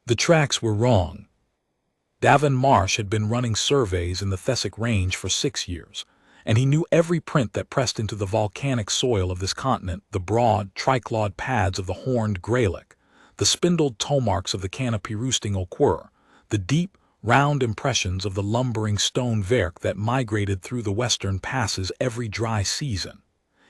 The tracks were wrong. Davin Marsh had been running surveys in the Thessic Range for 6 years, and he knew every print that pressed into the volcanic soil of this continent, the broad, triclawed pads of the horned greylock, the spindled toe marks of the canopy-roosting oquirrh, the deep, round impressions of the lumbering stone verk that migrated through the western passes every dry season.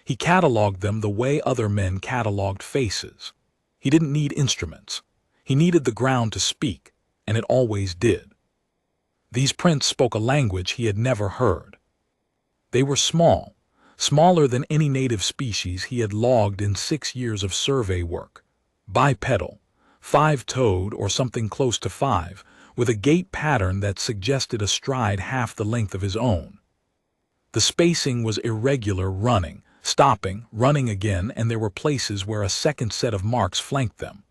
He catalogued them the way other men catalogued faces. He didn't need instruments. He needed the ground to speak, and it always did. These prints spoke a language he had never heard. They were small, smaller than any native species he had logged in 6 years of survey work. Bipedal, 5-toed or something close to 5, with a gait pattern that suggested a stride half the length of his own. The spacing was irregular, running, stopping, running again, and there were places where a second set of marks flanked them.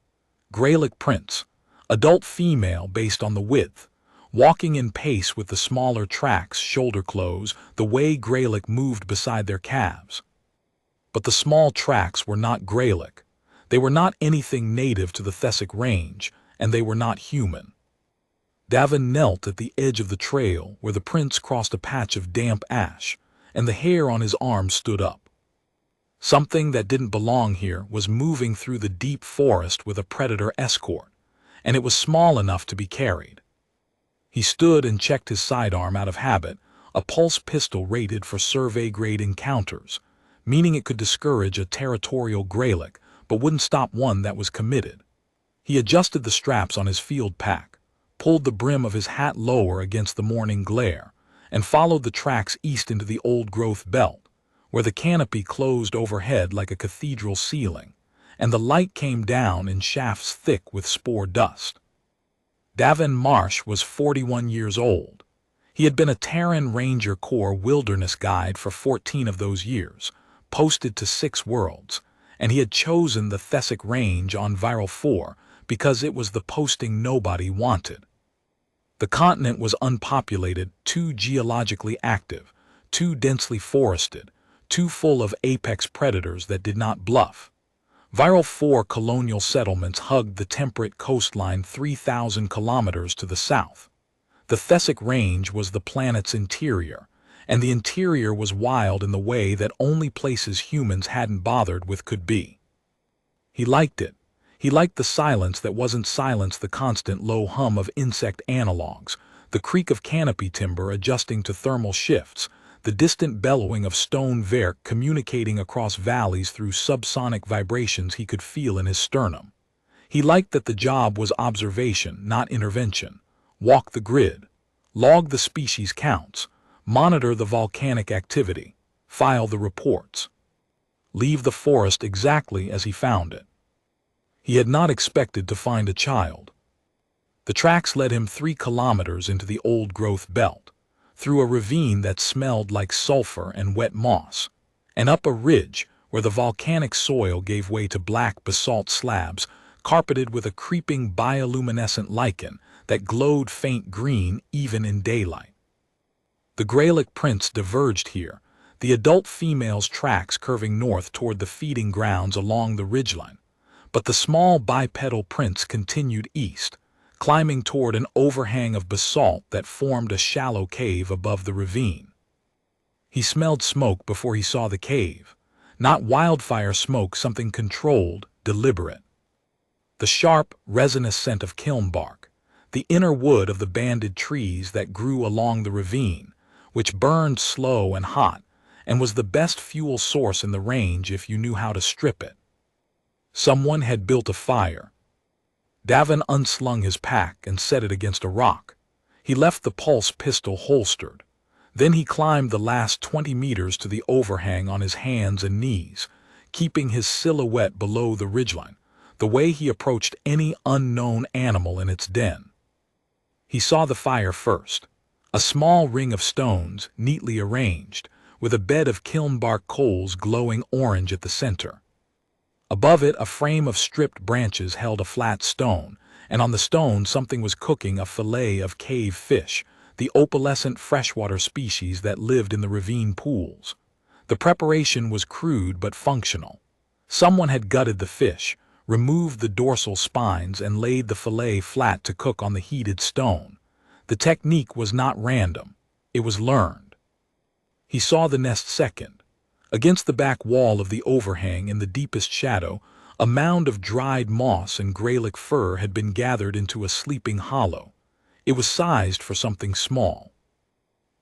Greylock prints, adult female based on the width, walking in pace with the smaller tracks, shoulder close, the way greylock moved beside their calves. But the small tracks were not greylock. They were not anything native to the Thessic Range, and they were not human. Davin knelt at the edge of the trail where the prints crossed a patch of damp ash, and the hair on his arm stood up. Something that didn't belong here was moving through the deep forest with a predator escort, and it was small enough to be carried. He stood and checked his sidearm out of habit, a pulse pistol rated for survey-grade encounters, meaning it could discourage a territorial greylock but wouldn't stop one that was committed. He adjusted the straps on his field pack, pulled the brim of his hat lower against the morning glare, and followed the tracks east into the old-growth belt, where the canopy closed overhead like a cathedral ceiling, and the light came down in shafts thick with spore dust. Davin Marsh was 41 years old. He had been a Terran Ranger Corps wilderness guide for 14 of those years, posted to 6 worlds, and he had chosen the Thessic Range on Viral 4 because it was the posting nobody wanted. The continent was unpopulated, too geologically active, too densely forested, too full of apex predators that did not bluff. Viral 4 colonial settlements hugged the temperate coastline 3,000 kilometers to the south. The Thessic Range was the planet's interior, and the interior was wild in the way that only places humans hadn't bothered with could be. He liked it. He liked the silence that wasn't silence, the constant low hum of insect analogues, the creak of canopy timber adjusting to thermal shifts, the distant bellowing of stone verk communicating across valleys through subsonic vibrations he could feel in his sternum. He liked that the job was observation, not intervention. Walk the grid, log the species counts, monitor the volcanic activity, file the reports. Leave the forest exactly as he found it. He had not expected to find a child. The tracks led him 3 kilometers into the old-growth belt, through a ravine that smelled like sulfur and wet moss, and up a ridge where the volcanic soil gave way to black basalt slabs carpeted with a creeping bioluminescent lichen that glowed faint green even in daylight. The greylock prints diverged here, the adult female's tracks curving north toward the feeding grounds along the ridgeline, but the small bipedal prints continued east, climbing toward an overhang of basalt that formed a shallow cave above the ravine. He smelled smoke before he saw the cave, not wildfire smoke, something controlled, deliberate. The sharp, resinous scent of kiln bark, the inner wood of the banded trees that grew along the ravine, which burned slow and hot, and was the best fuel source in the range if you knew how to strip it. Someone had built a fire. Davin unslung his pack and set it against a rock. He left the pulse pistol holstered. Then he climbed the last 20 meters to the overhang on his hands and knees, keeping his silhouette below the ridgeline, the way he approached any unknown animal in its den. He saw the fire first, a small ring of stones neatly arranged, with a bed of kiln bark coals glowing orange at the center. Above it, a frame of stripped branches held a flat stone, and on the stone something was cooking, a fillet of cave fish, the opalescent freshwater species that lived in the ravine pools. The preparation was crude but functional. Someone had gutted the fish, removed the dorsal spines and laid the fillet flat to cook on the heated stone. The technique was not random. It was learned. He saw the nest second. Against the back wall of the overhang in the deepest shadow, a mound of dried moss and greylick fur had been gathered into a sleeping hollow. It was sized for something small.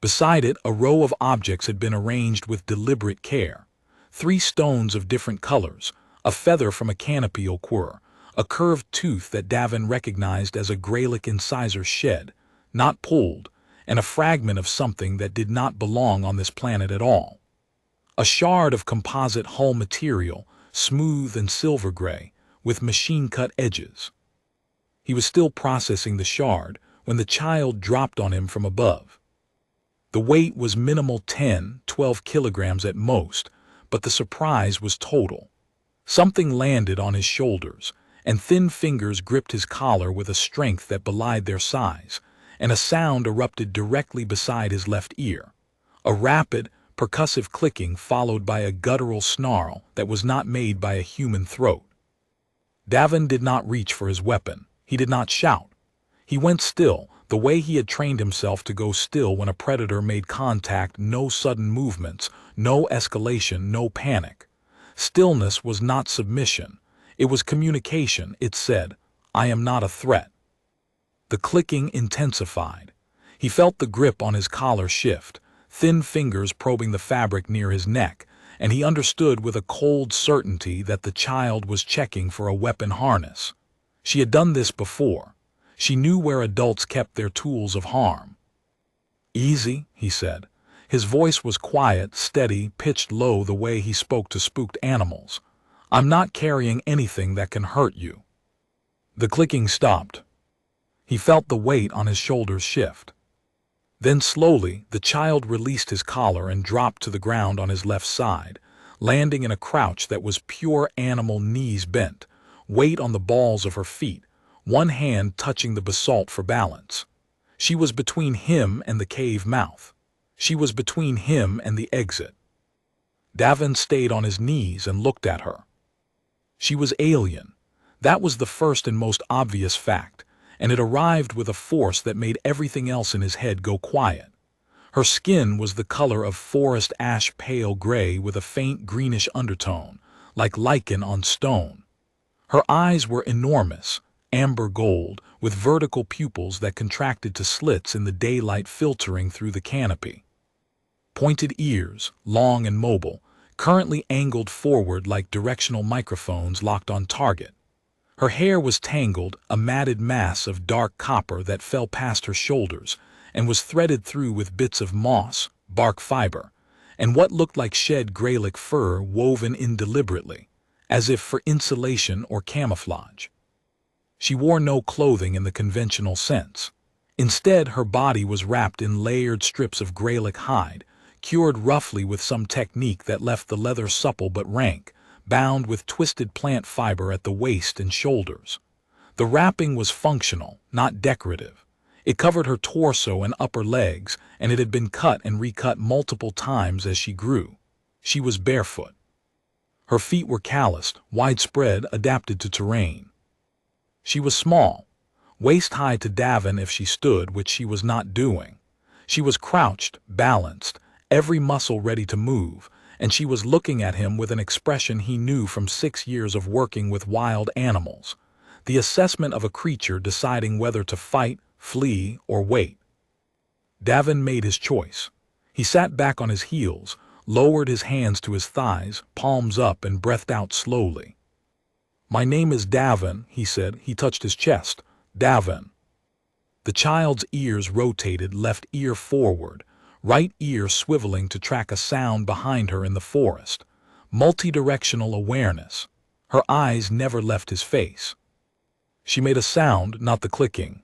Beside it, a row of objects had been arranged with deliberate care. 3 stones of different colors, a feather from a canopy au coeur, a curved tooth that Davin recognized as a greylick incisor shed, not pulled, and a fragment of something that did not belong on this planet at all. A shard of composite hull material, smooth and silver gray, with machine-cut edges. He was still processing the shard when the child dropped on him from above. The weight was minimal 10–12 kilograms at most, but the surprise was total. Something landed on his shoulders, and thin fingers gripped his collar with a strength that belied their size, and a sound erupted directly beside his left ear. A rapid, percussive clicking followed by a guttural snarl that was not made by a human throat. Davin did not reach for his weapon. He did not shout. He went still, the way he had trained himself to go still when a predator made contact. No sudden movements, no escalation, no panic. Stillness was not submission. It was communication. It said, "I am not a threat." The clicking intensified. He felt the grip on his collar shift, thin fingers probing the fabric near his neck, and he understood with a cold certainty that the child was checking for a weapon harness. She had done this before. She knew where adults kept their tools of harm. "Easy," he said. His voice was quiet, steady, pitched low the way he spoke to spooked animals. "I'm not carrying anything that can hurt you." The clicking stopped. He felt the weight on his shoulders shift. Then slowly, the child released his collar and dropped to the ground on his left side, landing in a crouch that was pure animal, knees bent, weight on the balls of her feet, one hand touching the basalt for balance. She was between him and the cave mouth. She was between him and the exit. Davin stayed on his knees and looked at her. She was alien. That was the first and most obvious fact, and it arrived with a force that made everything else in his head go quiet. Her skin was the color of forest ash, pale gray with a faint greenish undertone, like lichen on stone. Her eyes were enormous, amber gold, with vertical pupils that contracted to slits in the daylight filtering through the canopy. Pointed ears, long and mobile, currently angled forward like directional microphones locked on target. Her hair was tangled, a matted mass of dark copper that fell past her shoulders and was threaded through with bits of moss, bark fiber, and what looked like shed greylick fur woven in deliberately, as if for insulation or camouflage. She wore no clothing in the conventional sense. Instead, her body was wrapped in layered strips of greylick hide, cured roughly with some technique that left the leather supple but rank, bound with twisted plant fiber at the waist and shoulders. The wrapping was functional, not decorative. It covered her torso and upper legs, and it had been cut and recut multiple times as she grew. She was barefoot. Her feet were calloused, widespread, adapted to terrain. She was small, waist-high to Davin if she stood, which she was not doing. She was crouched, balanced, every muscle ready to move, and she was looking at him with an expression he knew from 6 years of working with wild animals, the assessment of a creature deciding whether to fight, flee, or wait. Davin made his choice. He sat back on his heels, lowered his hands to his thighs, palms up, and breathed out slowly. "My name is Davin," he said. He touched his chest. "Davin." The child's ears rotated, left ear forward, right ear swiveling to track a sound behind her in the forest. Multidirectional awareness. Her eyes never left his face. She made a sound, not the clicking.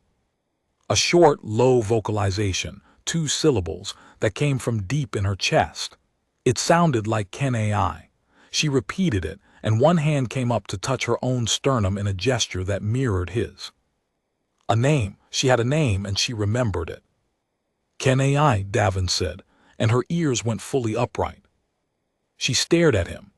A short, low vocalization, 2 syllables, that came from deep in her chest. It sounded like "Ken-ai." She repeated it, and one hand came up to touch her own sternum in a gesture that mirrored his. A name. She had a name, and she remembered it. "Ken-ai," Davin said, and her ears went fully upright. She stared at him.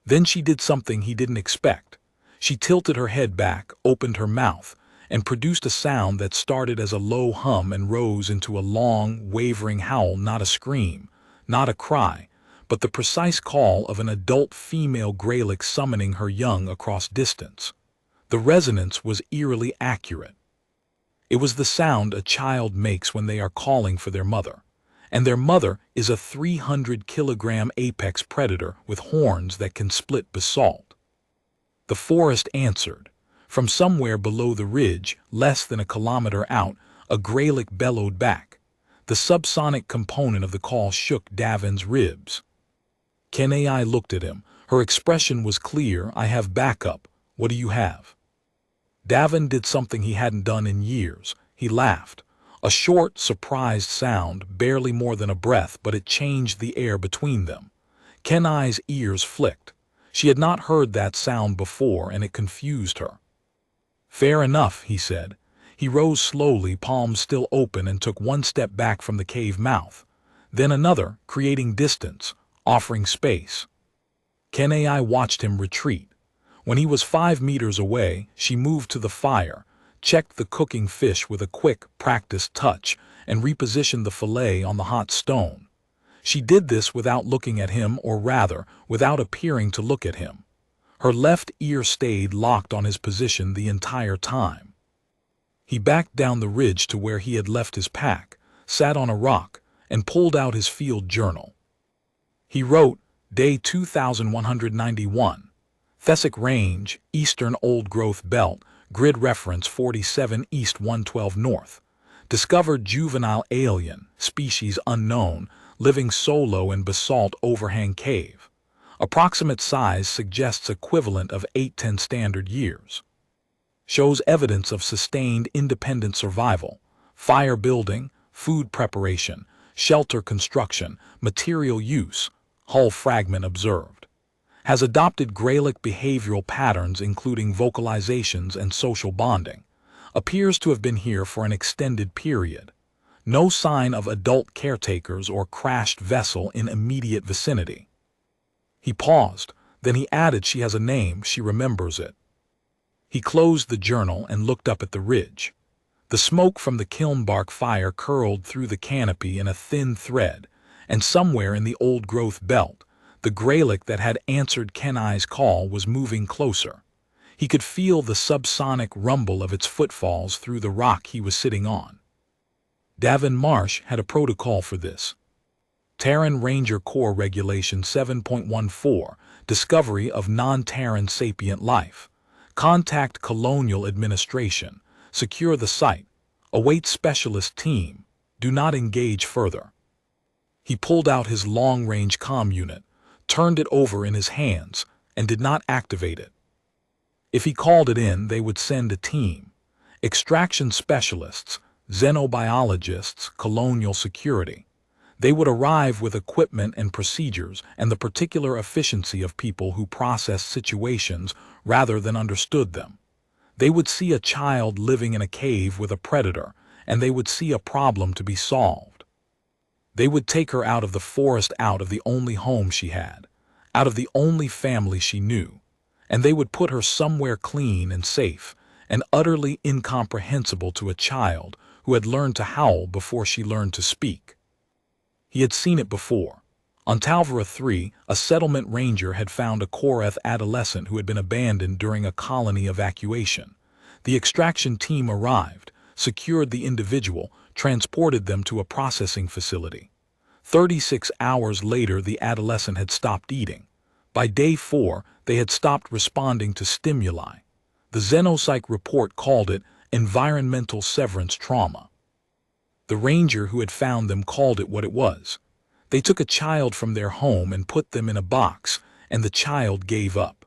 Then she did something he didn't expect. She tilted her head back, opened her mouth, and produced a sound that started as a low hum and rose into a long, wavering howl, not a scream, not a cry, but the precise call of an adult female greylock summoning her young across distance. The resonance was eerily accurate. It was the sound a child makes when they are calling for their mother, and their mother is a 300-kilogram apex predator with horns that can split basalt. The forest answered. From somewhere below the ridge, less than a kilometer out, a greylock bellowed back. The subsonic component of the call shook Davin's ribs. Kenai looked at him. Her expression was clear. "I have backup. What do you have?" Davin did something he hadn't done in years. He laughed. A short, surprised sound, barely more than a breath, but it changed the air between them. Kenai's ears flicked. She had not heard that sound before, and it confused her. "Fair enough," he said. He rose slowly, palms still open, and took one step back from the cave mouth. Then another, creating distance, offering space. Kenai watched him retreat. When he was 5 meters away, she moved to the fire, checked the cooking fish with a quick, practiced touch, and repositioned the fillet on the hot stone. She did this without looking at him, or rather, without appearing to look at him. Her left ear stayed locked on his position the entire time. He backed down the ridge to where he had left his pack, sat on a rock, and pulled out his field journal. He wrote, Day 2191, Thessic Range, Eastern Old Growth Belt, Grid Reference 47 East 112 North. Discovered juvenile alien, species unknown, living solo in basalt overhang cave. Approximate size suggests equivalent of 8-10 standard years. Shows evidence of sustained independent survival, fire building, food preparation, shelter construction, material use, hull fragment observed. Has adopted greylock behavioral patterns including vocalizations and social bonding. Appears to have been here for an extended period. No sign of adult caretakers or crashed vessel in immediate vicinity. He paused, then he added, she has a name, she remembers it. He closed the journal and looked up at the ridge. The smoke from the kiln bark fire curled through the canopy in a thin thread, and somewhere in the old growth belt, the greylock that had answered Kenai's call was moving closer. He could feel the subsonic rumble of its footfalls through the rock he was sitting on. Davin Marsh had a protocol for this. Terran Ranger Corps Regulation 7.14, Discovery of Non-Terran Sapient Life. Contact Colonial Administration. Secure the site. Await specialist team. Do not engage further. He pulled out his long-range comm unit, turned it over in his hands, and did not activate it. If he called it in, they would send a team. Extraction specialists, xenobiologists, colonial security. They would arrive with equipment and procedures and the particular efficiency of people who processed situations rather than understood them. They would see a child living in a cave with a predator, and they would see a problem to be solved. They would take her out of the forest, out of the only home she had, out of the only family she knew, and they would put her somewhere clean and safe and utterly incomprehensible to a child who had learned to howl before she learned to speak. He had seen it before. On Talvera 3, a settlement ranger had found a Koreth adolescent who had been abandoned during a colony evacuation. The extraction team arrived, secured the individual, transported them to a processing facility. 36 hours later, the adolescent had stopped eating. By day 4, they had stopped responding to stimuli. The Xenopsych report called it environmental severance trauma. The ranger who had found them called it what it was. They took a child from their home and put them in a box, and the child gave up.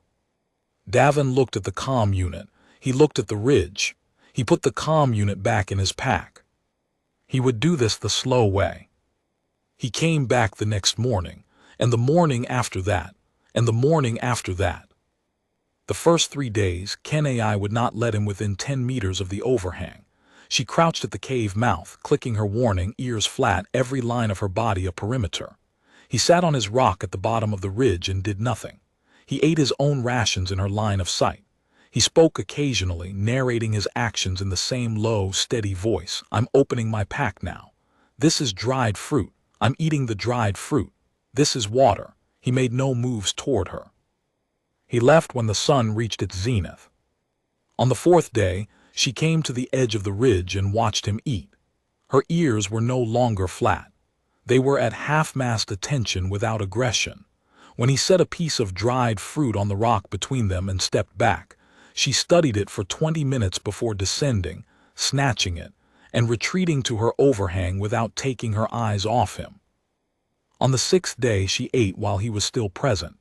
Davin looked at the comm unit. He looked at the ridge. He put the comm unit back in his pack. He would do this the slow way. He came back the next morning, and the morning after that, and the morning after that. The first 3 days, Kenai would not let him within 10 meters of the overhang. She crouched at the cave mouth, clicking her warning, ears flat, every line of her body a perimeter. He sat on his rock at the bottom of the ridge and did nothing. He ate his own rations in her line of sight. He spoke occasionally, narrating his actions in the same low, steady voice. I'm opening my pack now. This is dried fruit. I'm eating the dried fruit. This is water. He made no moves toward her. He left when the sun reached its zenith. On the fourth day, she came to the edge of the ridge and watched him eat. Her ears were no longer flat. They were at half-mast attention without aggression. When he set a piece of dried fruit on the rock between them and stepped back, she studied it for 20 minutes before descending, snatching it, and retreating to her overhang without taking her eyes off him. On the sixth day she ate while he was still present.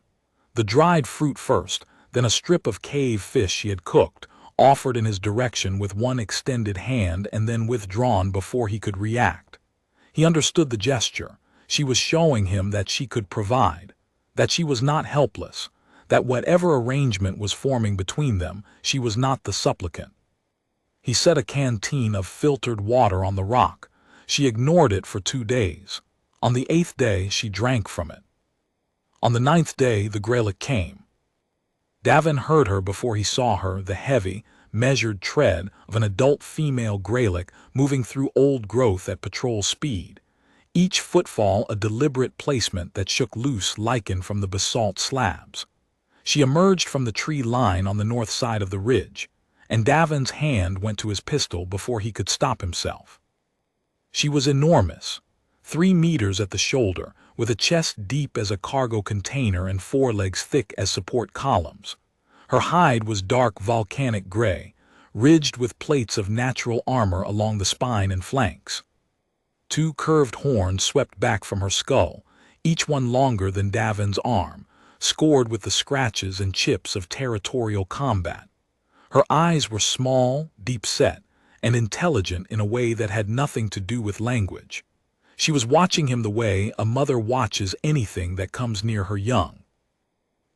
The dried fruit first, then a strip of cave fish she had cooked, offered in his direction with one extended hand and then withdrawn before he could react. He understood the gesture. She was showing him that she could provide, that she was not helpless, that whatever arrangement was forming between them, she was not the supplicant. He set a canteen of filtered water on the rock. She ignored it for 2 days. On the 8th day, she drank from it. On the 9th day, the Greylock came. Davin heard her before he saw her, the heavy, measured tread of an adult female Greylock moving through old growth at patrol speed. Each footfall a deliberate placement that shook loose lichen from the basalt slabs. She emerged from the tree line on the north side of the ridge, and Davin's hand went to his pistol before he could stop himself. She was enormous, 3 meters at the shoulder, with a chest deep as a cargo container and forelegs thick as support columns. Her hide was dark volcanic gray, ridged with plates of natural armor along the spine and flanks. 2 curved horns swept back from her skull, each one longer than Davin's arm, scored with the scratches and chips of territorial combat. Her eyes were small, deep-set, and intelligent in a way that had nothing to do with language. She was watching him the way a mother watches anything that comes near her young.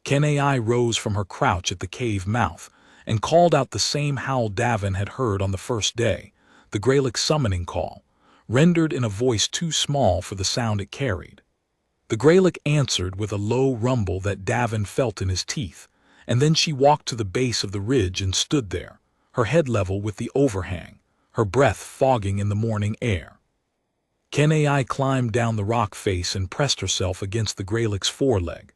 Kenai rose from her crouch at the cave mouth and called out the same howl Davin had heard on the first day, the Greylock's summoning call, rendered in a voice too small for the sound it carried. The Greylock answered with a low rumble that Davin felt in his teeth, and then she walked to the base of the ridge and stood there, her head level with the overhang, her breath fogging in the morning air. Kenai climbed down the rock face and pressed herself against the Greylock's foreleg.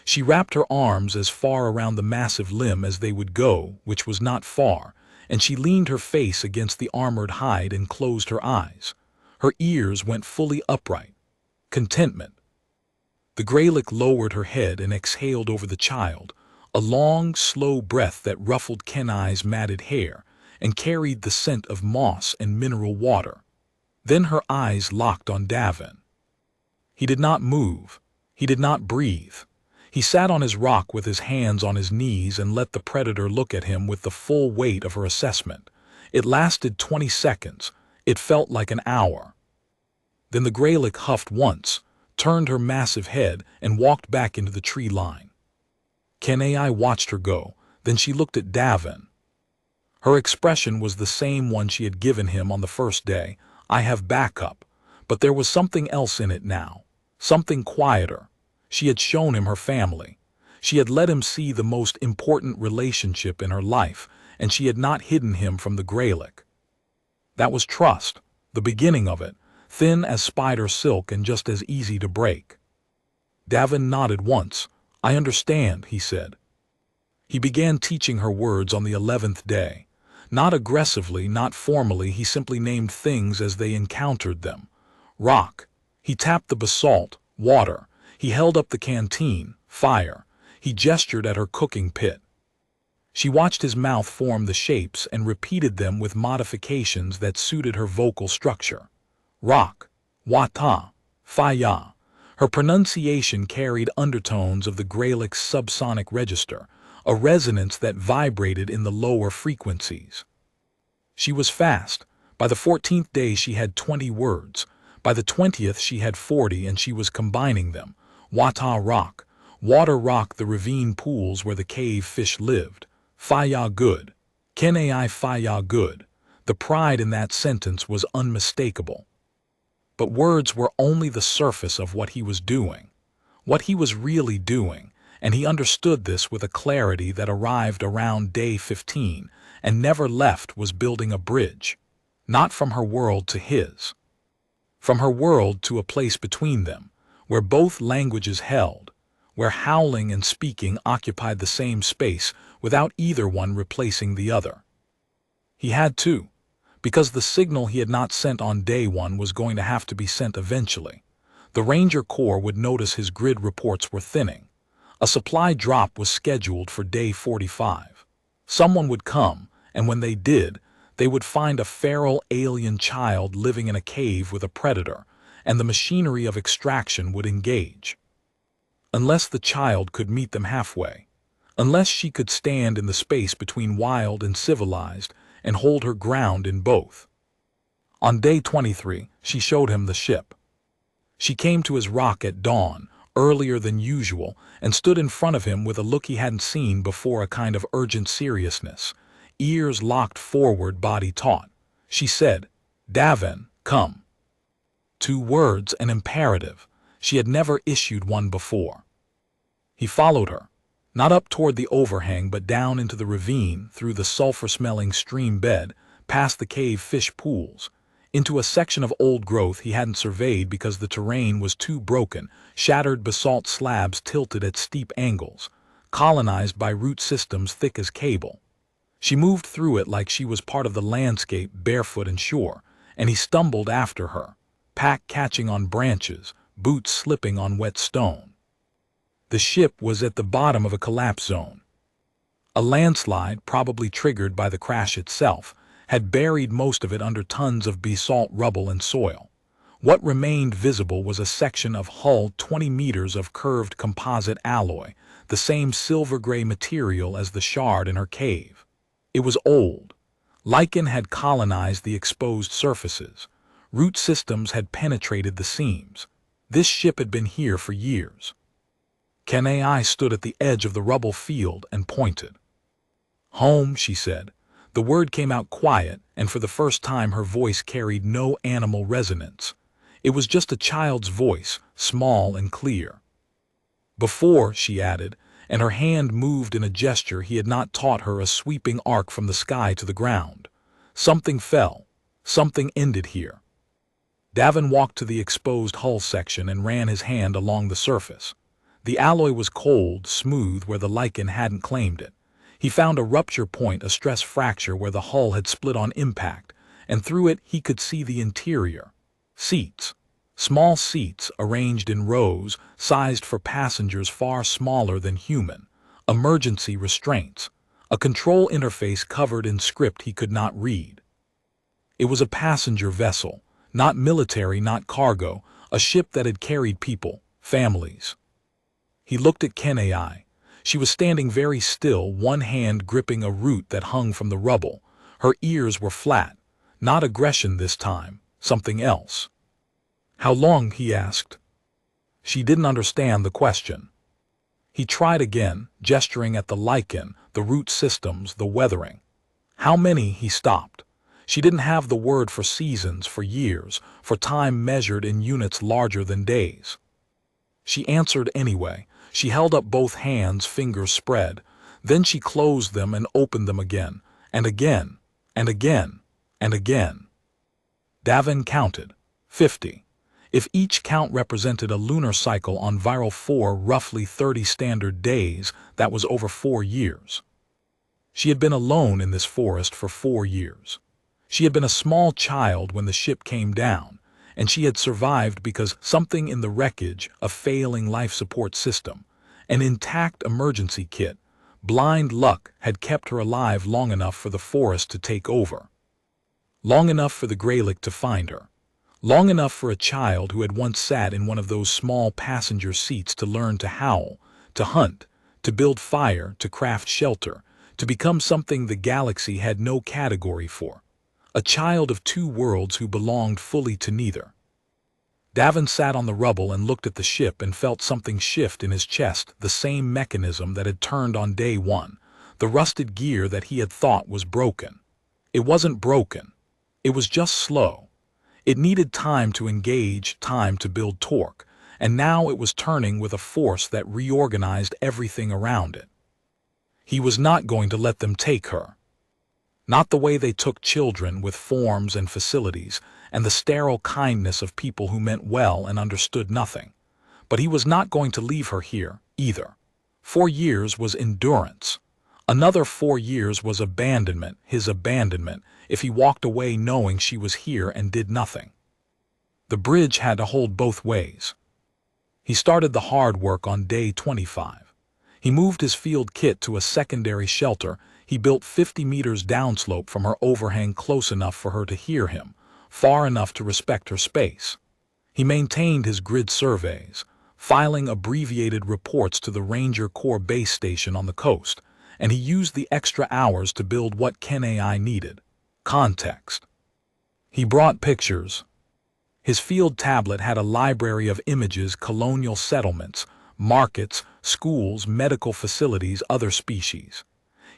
She wrapped her arms as far around the massive limb as they would go, which was not far, and she leaned her face against the armored hide and closed her eyes. Her ears went fully upright. Contentment. The Greylock lowered her head and exhaled over the child, a long, slow breath that ruffled Kenai's matted hair and carried the scent of moss and mineral water. Then her eyes locked on Davin. He did not move. He did not breathe. He sat on his rock with his hands on his knees and let the predator look at him with the full weight of her assessment. It lasted 20 seconds. It felt like an hour. Then the Greylock huffed once, turned her massive head, and walked back into the tree line. Kenai watched her go, then she looked at Davin. Her expression was the same one she had given him on the first day. I have backup, but there was something else in it now, something quieter. She had shown him her family. She had let him see the most important relationship in her life, and she had not hidden him from the Greylock. That was trust, the beginning of it, thin as spider silk and just as easy to break. Davin nodded once. I understand, he said. He began teaching her words on the 11th day. Not aggressively, not formally, he simply named things as they encountered them. Rock. He tapped the basalt. Water. He held up the canteen. Fire. He gestured at her cooking pit. She watched his mouth form the shapes and repeated them with modifications that suited her vocal structure. Rock. Wata. Faya. Her pronunciation carried undertones of the Greylock's subsonic register, a resonance that vibrated in the lower frequencies. She was fast. By the 14th day she had 20 words. By the 20th she had 40, and she was combining them. Wata rock. Water rock the ravine pools where the cave fish lived. Faya good. Kenai faya good. The pride in that sentence was unmistakable. But words were only the surface of what he was doing. What he was really doing, and he understood this with a clarity that arrived around day 15 and never left. Was building a bridge, not from her world to his, from her world to a place between them, where both languages held, where howling and speaking occupied the same space without either one replacing the other. He had to, because the signal he had not sent on day 1 was going to have to be sent eventually. The Ranger Corps would notice his grid reports were thinning. A supply drop was scheduled for day 45. Someone would come, and when they did, they would find a feral alien child living in a cave with a predator, and the machinery of extraction would engage. Unless the child could meet them halfway, unless she could stand in the space between wild and civilized and hold her ground in both. On day 23, she showed him the ship. She came to his rock at dawn, earlier than usual, and stood in front of him with a look he hadn't seen before, a kind of urgent seriousness, ears locked forward, body taut. She said, "Davin, come." 2 words, an imperative. She had never issued one before. He followed her, not up toward the overhang but down into the ravine, through the sulfur-smelling stream bed, past the cave fish pools, into a section of old growth he hadn't surveyed because the terrain was too broken, shattered basalt slabs tilted at steep angles, colonized by root systems thick as cable. She moved through it like she was part of the landscape, barefoot and sure, and he stumbled after her, pack catching on branches, boots slipping on wet stone. The ship was at the bottom of a collapse zone. A landslide, probably triggered by the crash itself, had buried most of it under tons of basalt rubble and soil. What remained visible was a section of hull 20 meters of curved composite alloy, the same silver-gray material as the shard in her cave. It was old. Lichen had colonized the exposed surfaces. Root systems had penetrated the seams. This ship had been here for years. Kenai stood at the edge of the rubble field and pointed. "Home," she said. The word came out quiet, and for the first time her voice carried no animal resonance. It was just a child's voice, small and clear. "Before," she added, and her hand moved in a gesture he had not taught her, a sweeping arc from the sky to the ground. Something fell. Something ended here. Davin walked to the exposed hull section and ran his hand along the surface. The alloy was cold, smooth where the lichen hadn't claimed it. He found a rupture point, a stress fracture where the hull had split on impact, and through it he could see the interior. Seats. Small seats arranged in rows, sized for passengers far smaller than human. Emergency restraints. A control interface covered in script he could not read. It was a passenger vessel, not military, not cargo, a ship that had carried people, families. He looked at Kenai. She was standing very still, one hand gripping a root that hung from the rubble. Her ears were flat. Not aggression this time, something else. "How long?" he asked. She didn't understand the question. He tried again, gesturing at the lichen, the root systems, the weathering. "How many?" He stopped. She didn't have the word for seasons, for years, for time measured in units larger than days. She answered anyway. She held up both hands, fingers spread. Then she closed them and opened them again, and again, and again, and again. Davin counted. 50. If each count represented a lunar cycle on Viral 4, roughly 30 standard days, that was over 4 years. She had been alone in this forest for 4 years. She had been a small child when the ship came down, and she had survived because something in the wreckage, a failing life support system, an intact emergency kit, blind luck had kept her alive long enough for the forest to take over. Long enough for the Greylick to find her. Long enough for a child who had once sat in one of those small passenger seats to learn to howl, to hunt, to build fire, to craft shelter, to become something the galaxy had no category for. A child of 2 worlds who belonged fully to neither. Davin sat on the rubble and looked at the ship and felt something shift in his chest, the same mechanism that had turned on day 1, the rusted gear that he had thought was broken. It wasn't broken. It was just slow. It needed time to engage, time to build torque, and now it was turning with a force that reorganized everything around it. He was not going to let them take her. Not the way they took children, with forms and facilities, and the sterile kindness of people who meant well and understood nothing. But he was not going to leave her here, either. 4 years was endurance. Another 4 years was abandonment, his abandonment, if he walked away knowing she was here and did nothing. The bridge had to hold both ways. He started the hard work on day 25. He moved his field kit to a secondary shelter. He built 50 meters downslope from her overhang, close enough for her to hear him, far enough to respect her space. He maintained his grid surveys, filing abbreviated reports to the Ranger Corps base station on the coast, and he used the extra hours to build what KenAI needed: context. He brought pictures. His field tablet had a library of images: colonial settlements, markets, schools, medical facilities, other species.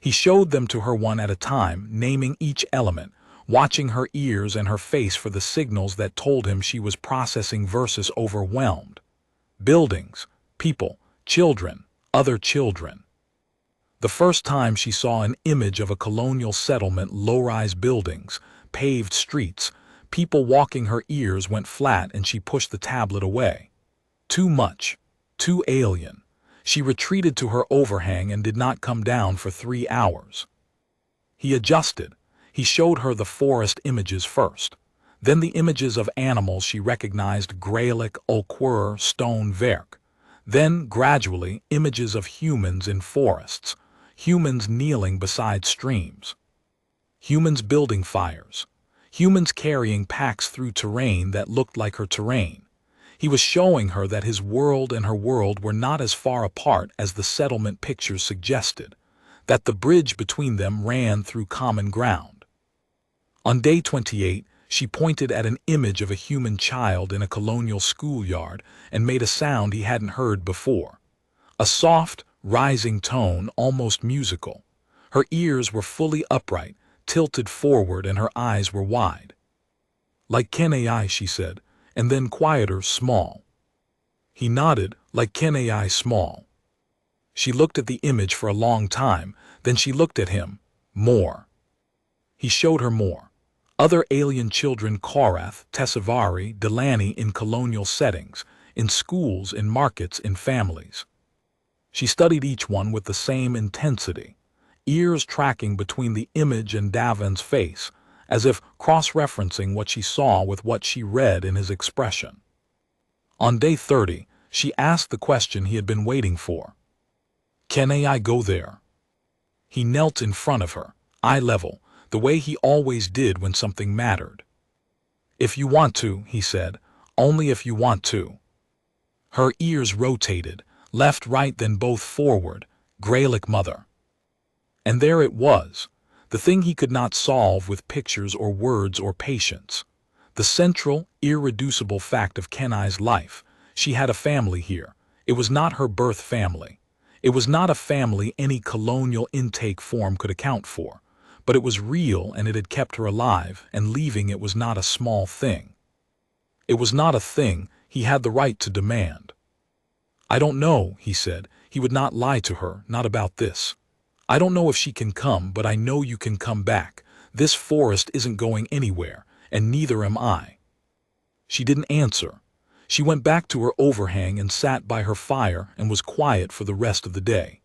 He showed them to her one at a time, naming each element, watching her ears and her face for the signals that told him she was processing versus overwhelmed. Buildings, people, children, other children. The first time she saw an image of a colonial settlement, low-rise buildings, paved streets, people walking, her ears went flat and she pushed the tablet away. Too much. Too alien. She retreated to her overhang and did not come down for 3 hours. He adjusted. He showed her the forest images first, then the images of animals she recognized: Greylik, Ulquer, Stone Verk. Then, gradually, images of humans in forests, humans kneeling beside streams, humans building fires, humans carrying packs through terrain that looked like her terrain. He was showing her that his world and her world were not as far apart as the settlement pictures suggested, that the bridge between them ran through common ground. On day 28, she pointed at an image of a human child in a colonial schoolyard and made a sound he hadn't heard before. A soft, rising tone, almost musical. Her ears were fully upright, tilted forward, and her eyes were wide. "Like KenAI," she said, and then quieter: "Small." He nodded. "Like KenAI, small." She looked at the image for a long time, then she looked at him. "More." He showed her more. Other alien children: Korath, Tessavari, Delaney, in colonial settings, in schools, in markets, in families. She studied each one with the same intensity, ears tracking between the image and Davin's face, as if cross-referencing what she saw with what she read in his expression. On day 30, she asked the question he had been waiting for. "KenAI go there?" He knelt in front of her, eye level, the way he always did when something mattered. "If you want to," he said, "only if you want to." Her ears rotated, left, right, then both forward. Greylik, mother. And there it was, the thing he could not solve with pictures or words or patience. The central, irreducible fact of KenAI's life: she had a family here. It was not her birth family. It was not a family any colonial intake form could account for. But it was real, and it had kept her alive, and leaving it was not a small thing. It was not a thing he had the right to demand. "I don't know," he said. He would not lie to her, not about this. "I don't know if she can come, but I know you can come back. This forest isn't going anywhere, and neither am I." She didn't answer. She went back to her overhang and sat by her fire and was quiet for the rest of the day.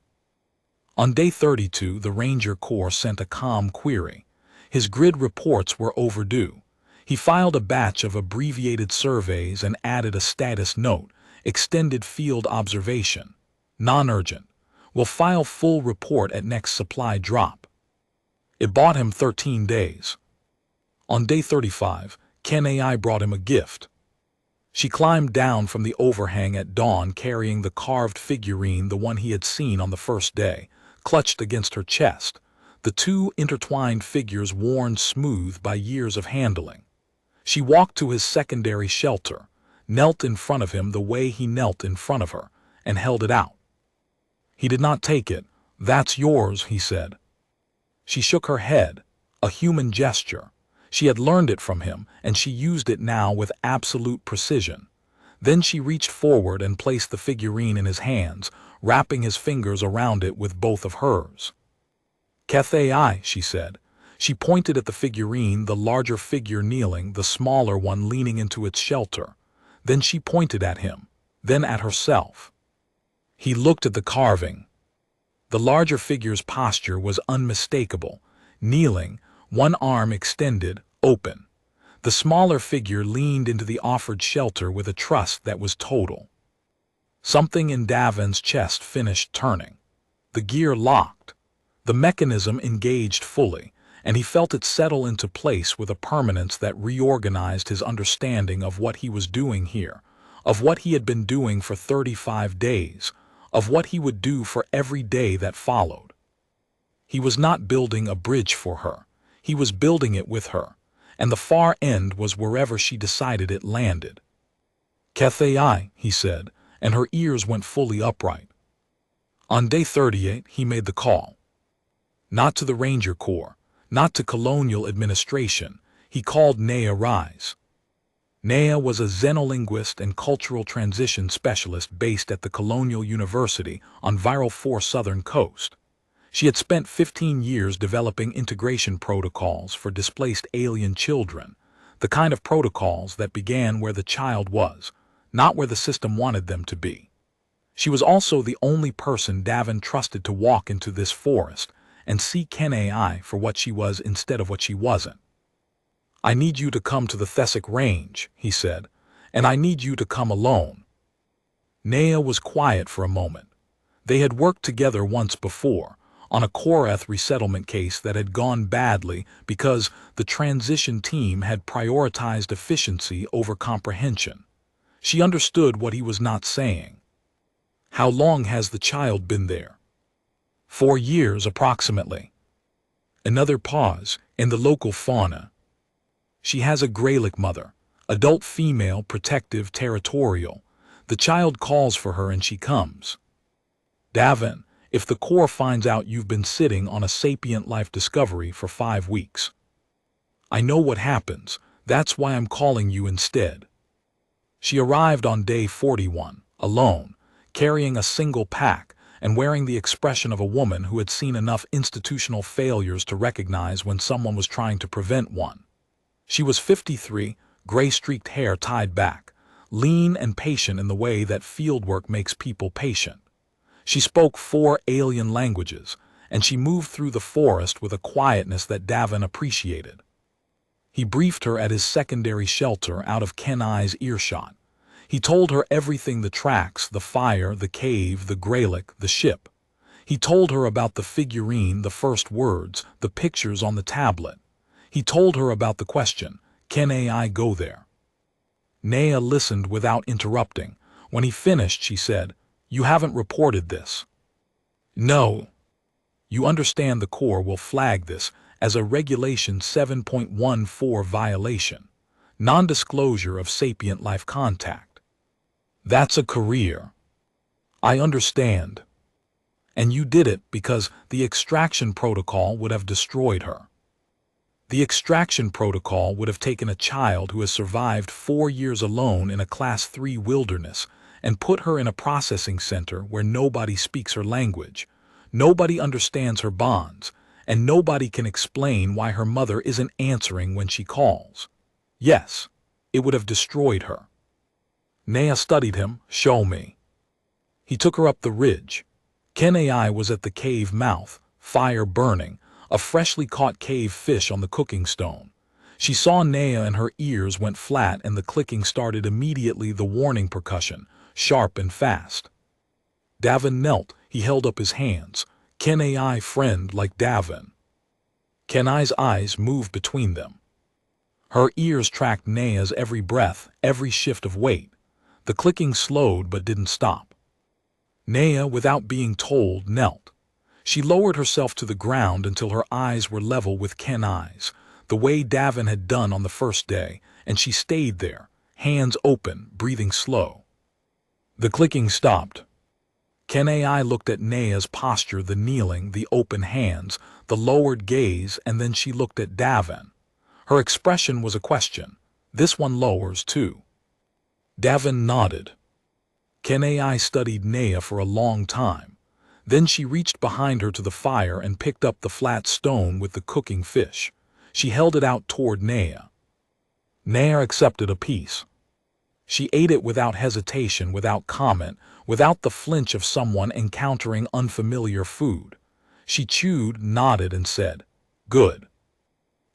On day 32, the Ranger Corps sent a calm query. His grid reports were overdue. He filed a batch of abbreviated surveys and added a status note: extended field observation. Non-urgent. Will file full report at next supply drop. It bought him 13 days. On day 35, KenAI brought him a gift. She climbed down from the overhang at dawn carrying the carved figurine, the one he had seen on the first day, clutched against her chest, the two intertwined figures worn smooth by years of handling. She walked to his secondary shelter, knelt in front of him the way he knelt in front of her, and held it out. He did not take it. "That's yours," he said. She shook her head, a human gesture. She had learned it from him, and she used it now with absolute precision. Then she reached forward and placed the figurine in his hands, wrapping his fingers around it with both of hers. "Cathay," she said. She pointed at the figurine, the larger figure kneeling, the smaller one leaning into its shelter. Then she pointed at him, then at herself. He looked at the carving. The larger figure's posture was unmistakable, kneeling, one arm extended, open. The smaller figure leaned into the offered shelter with a trust that was total. Something in Davin's chest finished turning. The gear locked. The mechanism engaged fully, and he felt it settle into place with a permanence that reorganized his understanding of what he was doing here, of what he had been doing for 35 days, of what he would do for every day that followed. He was not building a bridge for her. He was building it with her, and the far end was wherever she decided it landed. "Cathay," he said, and her ears went fully upright. On day 38, he made the call. Not to the Ranger Corps, not to colonial administration. He called Naya Rise. Naya was a xenolinguist and cultural transition specialist based at the Colonial University on Viral 4 Southern Coast. She had spent 15 years developing integration protocols for displaced alien children, the kind of protocols that began where the child was, not where the system wanted them to be. She was also the only person Davin trusted to walk into this forest and see Kenai for what she was instead of what she wasn't. "I need you to come to the Thessic Range," he said, "and I need you to come alone." Naya was quiet for a moment. They had worked together once before, on a Korath resettlement case that had gone badly because the transition team had prioritized efficiency over comprehension. She understood what he was not saying. "How long has the child been there?" 4 years approximately. Another pause. "In the local fauna?" "She has a Greylick mother, adult female, protective, territorial. The child calls for her and she comes." "Davin, if the Corps finds out you've been sitting on a sapient life discovery for 5 weeks. I know what happens. That's why I'm calling you instead." She arrived on day 41, alone, carrying a single pack and wearing the expression of a woman who had seen enough institutional failures to recognize when someone was trying to prevent one. She was 53, gray-streaked hair tied back, lean and patient in the way that fieldwork makes people patient. She spoke 4 alien languages, and she moved through the forest with a quietness that Davin appreciated. He briefed her at his secondary shelter out of Kenai's earshot. He told her everything: the tracks, the fire, the cave, the Greylick, the ship. He told her about the figurine, the first words, the pictures on the tablet. He told her about the question, "Can AI go there?" Naya listened without interrupting. When he finished, she said, "You haven't reported this." "No. You understand the Corps will flag this as a Regulation 7.14 violation, non-disclosure of sapient life contact. That's a career." "I understand. And you did it because the extraction protocol would have destroyed her. The extraction protocol would have taken a child who has survived 4 years alone in a Class 3 wilderness and put her in a processing center where nobody speaks her language, nobody understands her bonds, and nobody can explain why her mother isn't answering when she calls. Yes, it would have destroyed her." Naya studied him. "Show me." He took her up the ridge. Kenai was at the cave mouth, fire burning, a freshly caught cave fish on the cooking stone. She saw Naya and her ears went flat and the clicking started immediately, the warning percussion, sharp and fast. Davin knelt. He held up his hands. "Kenai, friend like Davin." Kenai's eyes moved between them. Her ears tracked Naya's every breath, every shift of weight. The clicking slowed but didn't stop. Naya, without being told, knelt. She lowered herself to the ground until her eyes were level with Kenai's, the way Davin had done on the first day, and she stayed there, hands open, breathing slow. The clicking stopped. Kenai looked at Naya's posture, the kneeling, the open hands, the lowered gaze, and then she looked at Davin. Her expression was a question. "This one lowers too." Davin nodded. Kenai studied Nea for a long time. Then she reached behind her to the fire and picked up the flat stone with the cooking fish. She held it out toward Nea. Nea accepted a piece. She ate it without hesitation, without comment, without the flinch of someone encountering unfamiliar food. She chewed, nodded, and said, "Good."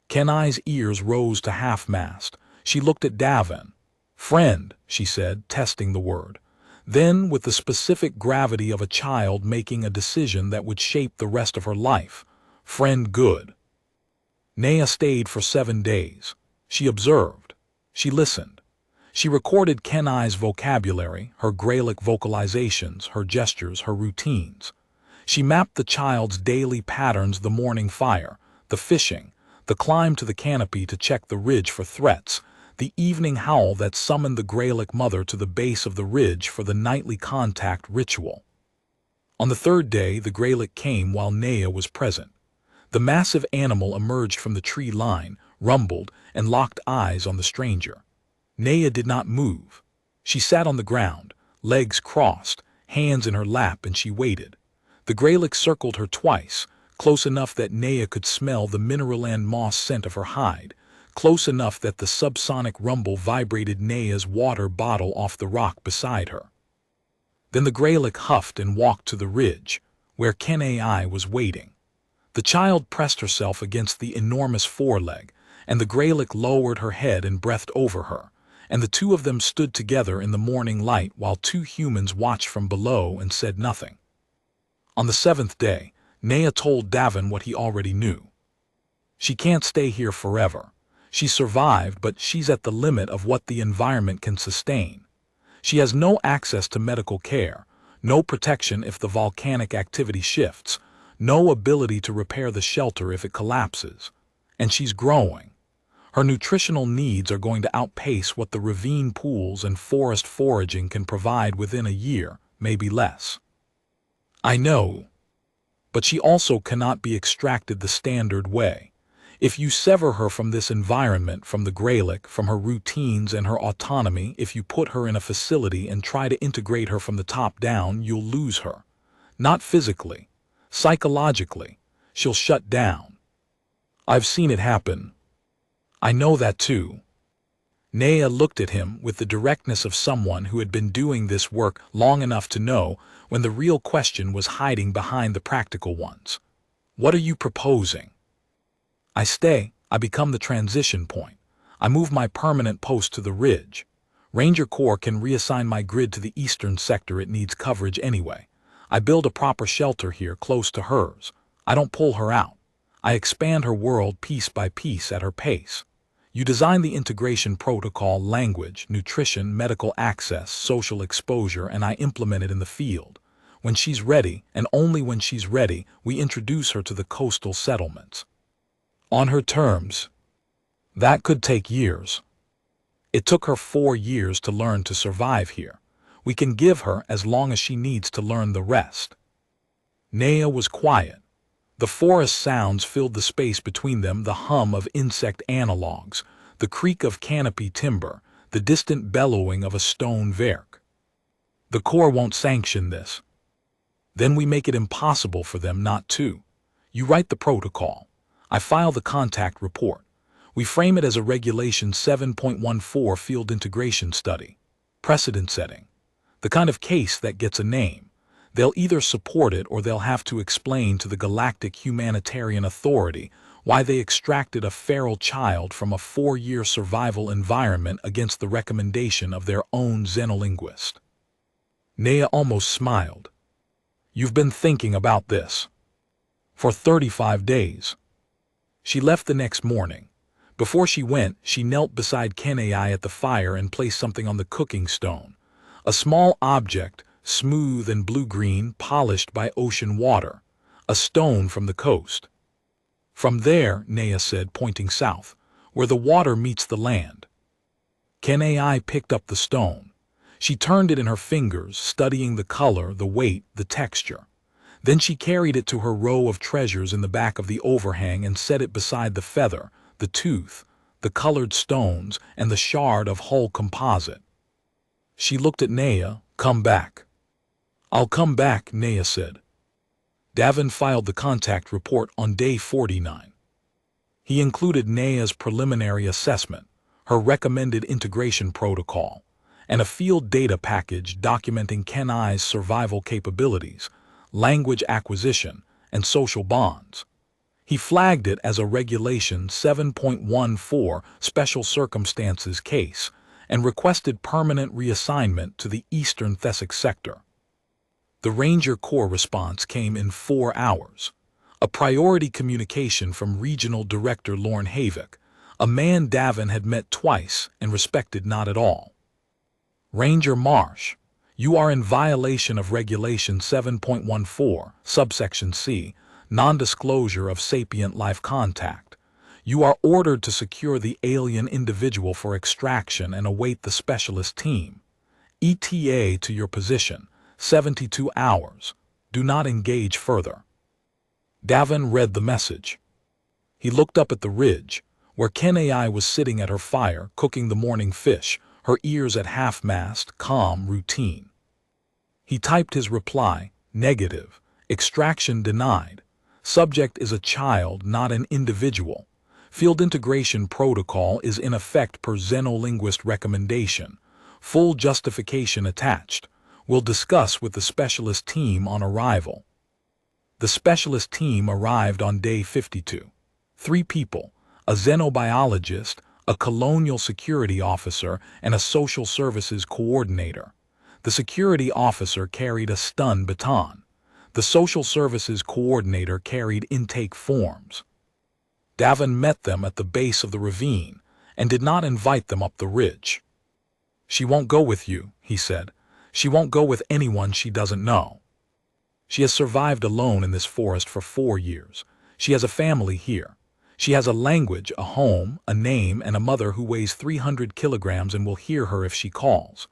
Kenai's ears rose to half-mast. She looked at Davin. "Friend," she said, testing the word. Then, with the specific gravity of a child making a decision that would shape the rest of her life, "Friend, good." Nea stayed for 7 days. She observed. She listened. She recorded Kenai's vocabulary, her Gaelic vocalizations, her gestures, her routines. She mapped the child's daily patterns: the morning fire, the fishing, the climb to the canopy to check the ridge for threats, the evening howl that summoned the Gaelic mother to the base of the ridge for the nightly contact ritual. On the 3rd day, the Gaelic came while Nea was present. The massive animal emerged from the tree line, rumbled, and locked eyes on the stranger. Nea did not move. She sat on the ground, legs crossed, hands in her lap, and she waited. The Gaelic circled her twice, close enough that Nea could smell the mineral and moss scent of her hide, close enough that the subsonic rumble vibrated Nea's water bottle off the rock beside her. Then the Gaelic huffed and walked to the ridge, where Kenai was waiting. The child pressed herself against the enormous foreleg, and the Gaelic lowered her head and breathed over her, and the two of them stood together in the morning light while 2 humans watched from below and said nothing. On the 7th day, Nea told Davin what he already knew. She can't stay here forever. She survived, but she's at the limit of what the environment can sustain. She has no access to medical care, no protection if the volcanic activity shifts, no ability to repair the shelter if it collapses. And she's growing. Her nutritional needs are going to outpace what the ravine pools and forest foraging can provide within a year, maybe less. I know. But she also cannot be extracted the standard way. If you sever her from this environment, from the Gaelic, from her routines and her autonomy, if you put her in a facility and try to integrate her from the top down, you'll lose her. Not physically. Psychologically. She'll shut down. I've seen it happen. I know that too. Nea looked at him with the directness of someone who had been doing this work long enough to know when the real question was hiding behind the practical ones. What are you proposing? I stay. I become the transition point. I move my permanent post to the ridge. Ranger Corps can reassign my grid to the eastern sector. It needs coverage anyway. I build a proper shelter here close to hers. I don't pull her out. I expand her world piece by piece at her pace. You design the integration protocol, language, nutrition, medical access, social exposure, and I implement it in the field. When she's ready, and only when she's ready, we introduce her to the coastal settlements. On her terms. That could take years. It took her 4 years to learn to survive here. We can give her as long as she needs to learn the rest. Nea was quiet. The forest sounds filled the space between them, the hum of insect analogues, the creak of canopy timber, the distant bellowing of a stone verk. The Corps won't sanction this. Then we make it impossible for them not to. You write the protocol. I file the contact report. We frame it as a Regulation 7.14 field integration study. Precedent setting. The kind of case that gets a name. They'll either support it or they'll have to explain to the Galactic Humanitarian Authority why they extracted a feral child from a 4-year survival environment against the recommendation of their own xenolinguist. Nea almost smiled. You've been thinking about this. For 35 days. She left the next morning. Before she went, she knelt beside Kenai at the fire and placed something on the cooking stone. A small object, smooth and blue-green, polished by ocean water. A stone from the coast. From there, Nea said, pointing south, where the water meets the land. Kenai picked up the stone. She turned it in her fingers, studying the color, the weight, the texture. Then she carried it to her row of treasures in the back of the overhang and set it beside the feather, the tooth, the colored stones, and the shard of hull composite. She looked at Naya. "Come back." "I'll come back," Naya said. Davin filed the contact report on day 49. He included Naya's preliminary assessment, her recommended integration protocol, and a field data package documenting Kenai's survival capabilities, language acquisition, and social bonds. He flagged it as a Regulation 7.14 Special Circumstances case and requested permanent reassignment to the Eastern Thessic sector. The Ranger Corps response came in 4 hours. A priority communication from Regional Director Lorne Havik, a man Davin had met twice and respected not at all. "Ranger Marsh, you are in violation of Regulation 7.14, subsection C, non-disclosure of sapient life contact. You are ordered to secure the alien individual for extraction and await the specialist team. ETA to your position, 72 hours. Do not engage further." Davin read the message. He looked up at the ridge, where Kenai was sitting at her fire cooking the morning fish, her ears at half-mast, calm, routine. He typed his reply, negative, extraction denied. Subject is a child, not an individual. Field integration protocol is in effect per xenolinguist recommendation. Full justification attached. Will discuss with the specialist team on arrival. The specialist team arrived on day 52. 3 people, a xenobiologist, a colonial security officer, and a social services coordinator. The security officer carried a stun baton. The social services coordinator carried intake forms. Davin met them at the base of the ravine and did not invite them up the ridge. "She won't go with you," he said. "She won't go with anyone she doesn't know. She has survived alone in this forest for 4 years. She has a family here. She has a language, a home, a name, and a mother who weighs 300 kilograms and will hear her if she calls.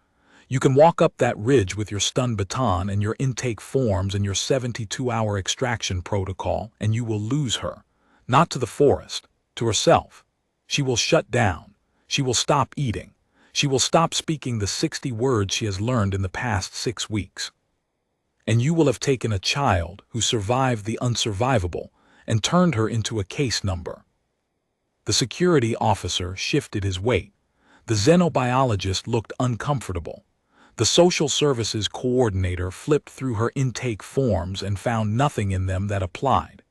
You can walk up that ridge with your stun baton and your intake forms and your 72-hour extraction protocol, and you will lose her. Not to the forest, to herself. She will shut down. She will stop eating. She will stop speaking the 60 words she has learned in the past 6 weeks. And you will have taken a child who survived the unsurvivable and turned her into a case number." The security officer shifted his weight. The xenobiologist looked uncomfortable. The social services coordinator flipped through her intake forms and found nothing in them that applied.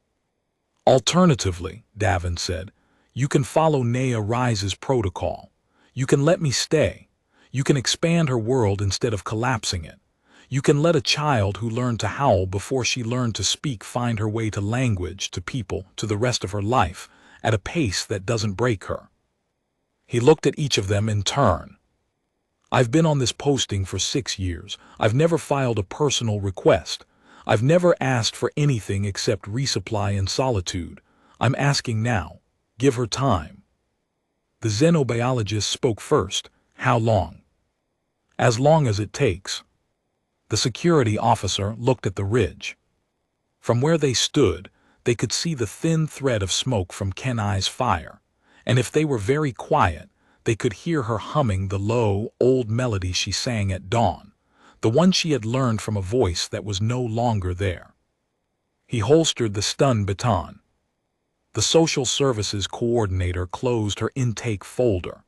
"Alternatively," Davin said, "you can follow Naya Rise's protocol. You can let me stay. You can expand her world instead of collapsing it. You can let a child who learned to howl before she learned to speak find her way to language, to people, to the rest of her life, at a pace that doesn't break her." He looked at each of them in turn. "I've been on this posting for 6 years. I've never filed a personal request. I've never asked for anything except resupply and solitude. I'm asking now. Give her time." The xenobiologist spoke first. "How long?" "As long as it takes." The security officer looked at the ridge. From where they stood, they could see the thin thread of smoke from Kenai's fire, and if they were very quiet, they could hear her humming the low, old melody she sang at dawn, the one she had learned from a voice that was no longer there. He holstered the stun baton. The social services coordinator closed her intake folder.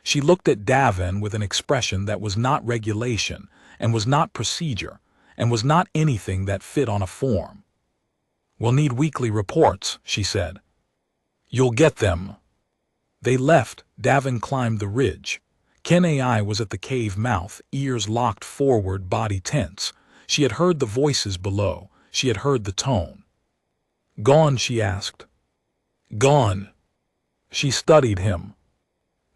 She looked at Davin with an expression that was not regulation, and was not procedure, and was not anything that fit on a form. "We'll need weekly reports," she said. "You'll get them." They left. Davin climbed the ridge. Kenai was at the cave mouth, ears locked forward, body tense. She had heard the voices below. She had heard the tone. "Gone?" she asked. "Gone." She studied him.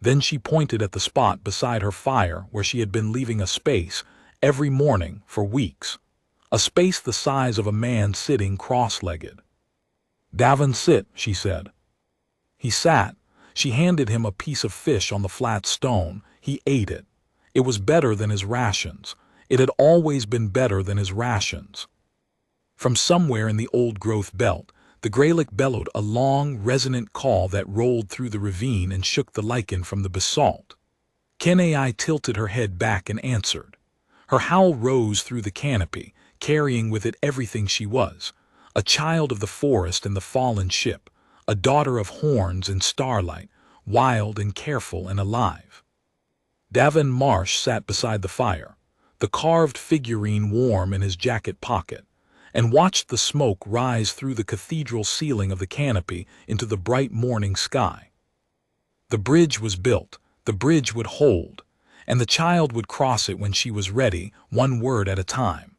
Then she pointed at the spot beside her fire where she had been leaving a space every morning for weeks. A space the size of a man sitting cross-legged. "Davin, sit," she said. He sat. She handed him a piece of fish on the flat stone. He ate it. It was better than his rations. It had always been better than his rations. From somewhere in the old-growth belt, the greylock bellowed a long, resonant call that rolled through the ravine and shook the lichen from the basalt. Kenai tilted her head back and answered. Her howl rose through the canopy, carrying with it everything she was, a child of the forest and the fallen ship, a daughter of horns and starlight, wild and careful and alive. Davin Marsh sat beside the fire, the carved figurine warm in his jacket pocket, and watched the smoke rise through the cathedral ceiling of the canopy into the bright morning sky. The bridge was built, the bridge would hold, and the child would cross it when she was ready, one word at a time.